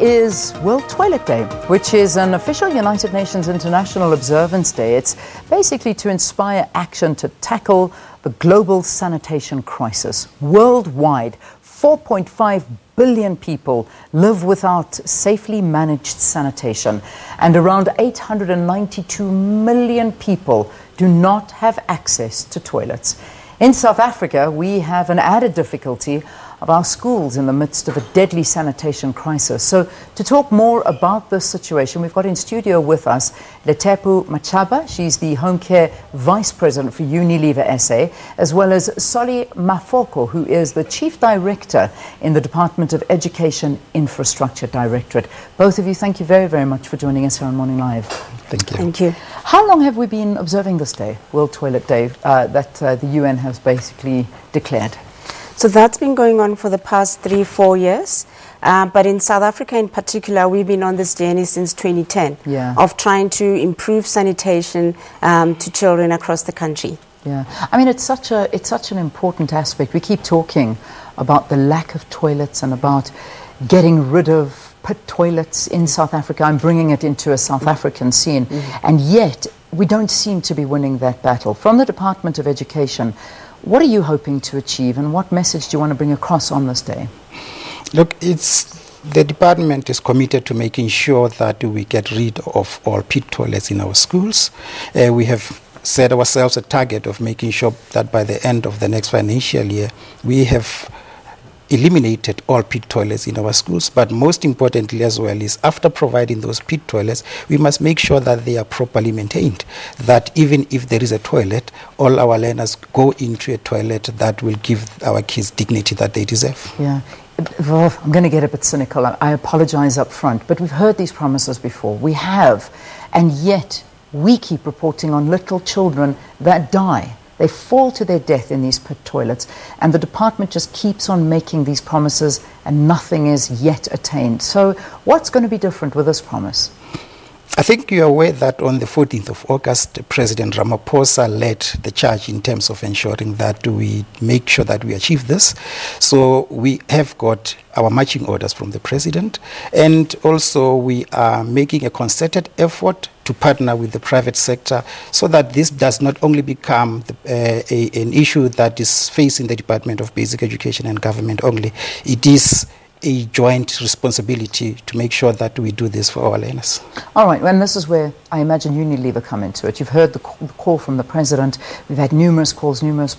is World Toilet Day, which is an official United Nations International Observance Day. It's basically to inspire action to tackle the global sanitation crisis. Worldwide, 4.5 billion people live without safely managed sanitation, and around 892 million people do not have access to toilets. In South Africa, we have an added difficulty of our schools in the midst of a deadly sanitation crisis. So to talk more about this situation, we've got in studio with us Lethepu Matshaba. She's the Homecare Vice President for Unilever SA, as well as Solly Mafoko, who is the Chief Director in the Department of Education Infrastructure Directorate. Both of you, thank you very, very much for joining us here on Morning Live. Thank you. Thank you. How long have we been observing this day, World Toilet Day, that the UN has basically declared? So that's been going on for the past 3-4 years. But in South Africa in particular, we've been on this journey since 2010 of trying to improve sanitation to children across the country. Yeah, I mean, it's such an important aspect. We keep talking about the lack of toilets and about getting rid of pit toilets in South Africa. I'm bringing it into a South African scene. And yet, we don't seem to be winning that battle. From the Department of Education, what are you hoping to achieve, and what message do you want to bring across on this day? Look, the department is committed to making sure that we get rid of all pit toilets in our schools. We have set ourselves a target of making sure that by the end of the next financial year, we have eliminated all pit toilets in our schools. But most importantly as well is, after providing those pit toilets, we must make sure that they are properly maintained, that even if there is a toilet, all our learners go into a toilet that will give our kids dignity that they deserve. Yeah. Well, I'm going to get a bit cynical. I apologize up front, but we've heard these promises before. We have, and yet we keep reporting on little children that die. They fall to their death in these pit toilets, and the department just keeps on making these promises and nothing is yet attained. So what's going to be different with this promise? I think you're aware that on the 14th of August, President Ramaphosa led the charge in terms of ensuring that we make sure that we achieve this. So we have got our marching orders from the President, and also we are making a concerted effort to partner with the private sector so that this does not only become an issue that is facing the Department of Basic Education and Government only. It is a joint responsibility to make sure that we do this for our learners. All right, and this is where I imagine Unilever come into it. You've heard the call from the President. We've had numerous calls, numerous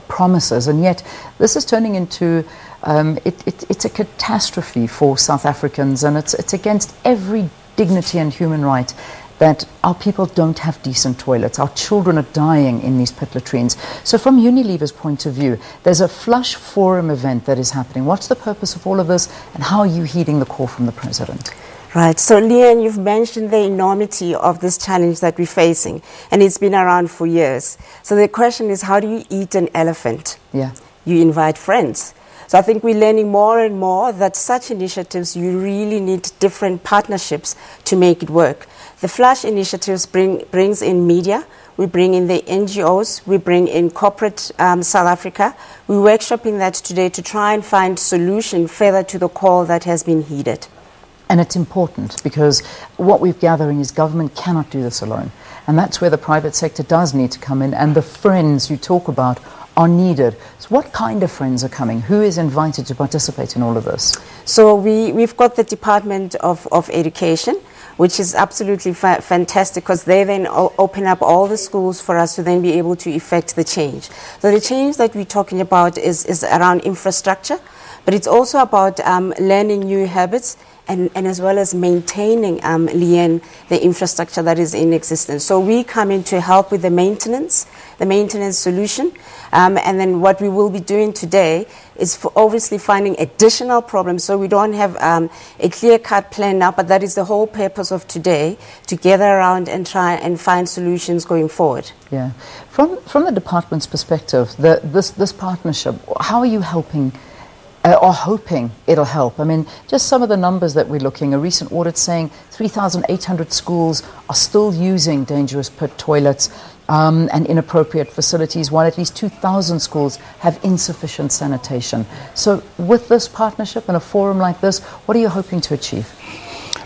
promises, and yet this is turning into it's a catastrophe for South Africans, and it's against every dignity and human right that our people don't have decent toilets. Our children are dying in these pit latrines. So from Unilever's point of view, there's a Flush Forum event that is happening. What's the purpose of all of this, and how are you heeding the call from the President? Right. So, Leanne, you've mentioned the enormity of this challenge that we're facing, and it's been around for years. So the question is, how do you eat an elephant? Yeah. You invite friends. So I think we're learning more and more that such initiatives, you really need different partnerships to make it work. The Flush initiatives brings in media, we bring in the NGOs, we bring in corporate South Africa. We're workshopping that today to try and find solution further to the call that has been heeded. And it's important because what we're gathering is government cannot do this alone. And that's where the private sector does need to come in, and the friends you talk about are needed. So what kind of friends are coming? Who is invited to participate in all of this? So we've got the Department of Education, which is absolutely fantastic because they then open up all the schools for us to then be able to effect the change. So the change that we're talking about is around infrastructure, but it's also about learning new habits and as well as maintaining, Leanne, the infrastructure that is in existence. So we come in to help with the maintenance solution. And then what we will be doing today is for obviously finding additional problems. So we don't have a clear-cut plan now, but that is the whole purpose of today, to gather around and try and find solutions going forward. Yeah. From the department's perspective, this partnership, how are you helping or hoping it'll help? I mean, just some of the numbers that we're looking, a recent audit saying 3,800 schools are still using dangerous pit toilets. and inappropriate facilities, while at least 2,000 schools have insufficient sanitation. So with this partnership and a forum like this, what are you hoping to achieve?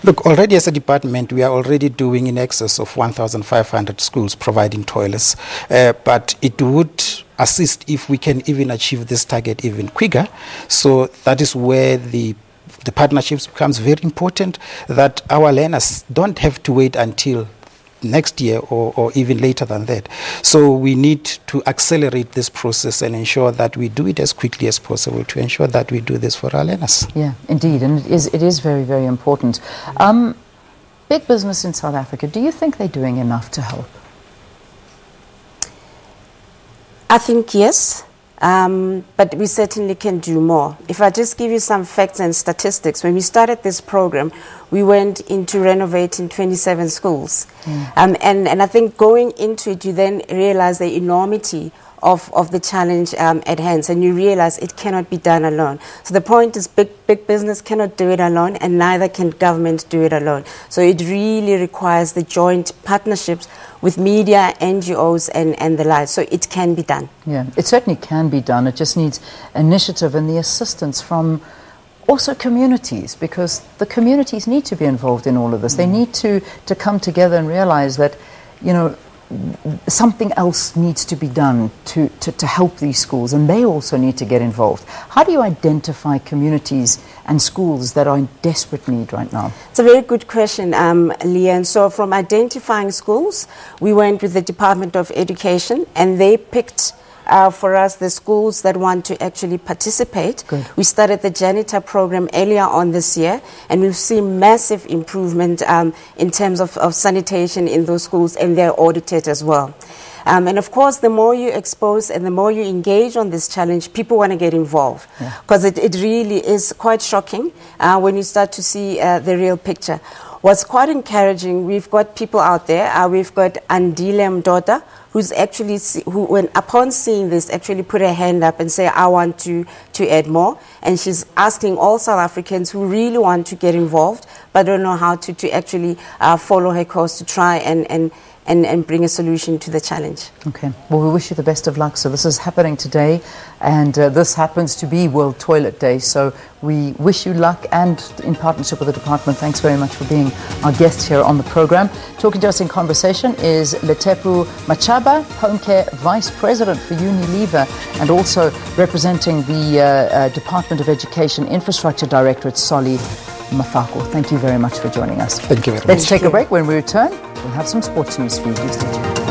Look, already as a department, we are already doing in excess of 1,500 schools providing toilets, but it would assist if we can even achieve this target even quicker. So that is where the partnerships becomes very important, that our learners don't have to wait until next year or even later than that. So we need to accelerate this process and ensure that we do it as quickly as possible to ensure that we do this for our learners. Yeah, indeed, and it is very, very important. Big business in South Africa, do you think they're doing enough to help? I think yes. But we certainly can do more. If I just give you some facts and statistics, when we started this program, we went into renovating 27 schools. And I think going into it, you then realize the enormity of the challenge at hand, and you realize it cannot be done alone. So the point is big business cannot do it alone, and neither can government do it alone. So it really requires the joint partnerships with media, NGOs and the like. So it can be done. Yeah, it certainly can be done. It just needs initiative and the assistance from also communities, because the communities need to be involved in all of this. They need to come together and realize that, you know, something else needs to be done to help these schools, and they also need to get involved. How do you identify communities and schools that are in desperate need right now? It's a very good question, Leah. And so from identifying schools, we went with the Department of Education, and they picked for us the schools that want to actually participate. Good. We started the janitor program earlier on this year, and we've seen massive improvement in terms of sanitation in those schools, and they're audited as well. And of course, the more you expose and the more you engage on this challenge, people want to get involved, because it really is quite shocking when you start to see the real picture. What's quite encouraging, we've got people out there. We've got Andile Mdoda, who's actually, when upon seeing this, actually put her hand up and say, I want to add more. And she's asking all South Africans who really want to get involved, but don't know how to actually follow her course to try and bring a solution to the challenge. Okay. Well, we wish you the best of luck. So this is happening today, and this happens to be World Toilet Day. So we wish you luck, and in partnership with the department, thanks very much for being our guest here on the program. Talking to us in conversation is Lethepu Matshaba, Homecare Vice President for Unilever, and also representing the Department of Education Infrastructure Directorate, Solly Mafoko. Thank you very much for joining us. Thank you very much. Let's take a break. When we return, we'll have some sports news for you. Stay tuned.